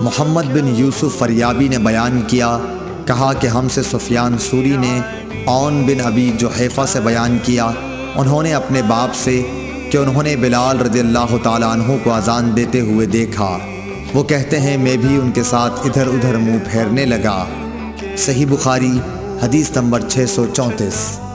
मोहम्मद बिन यूसुफ फरियाबी ने बयान किया, कहा कि हमसे सुफियान सूरी ने औन बिन अबी जुहैफा से बयान किया, उन्होंने अपने बाप से कि उन्होंने बिलाल रज़ियल्लाहु ताला अन्हु को अज़ान देते हुए देखा। वो कहते हैं मैं भी उनके साथ इधर उधर मुँह फेरने लगा। सही बुखारी हदीस नंबर 634।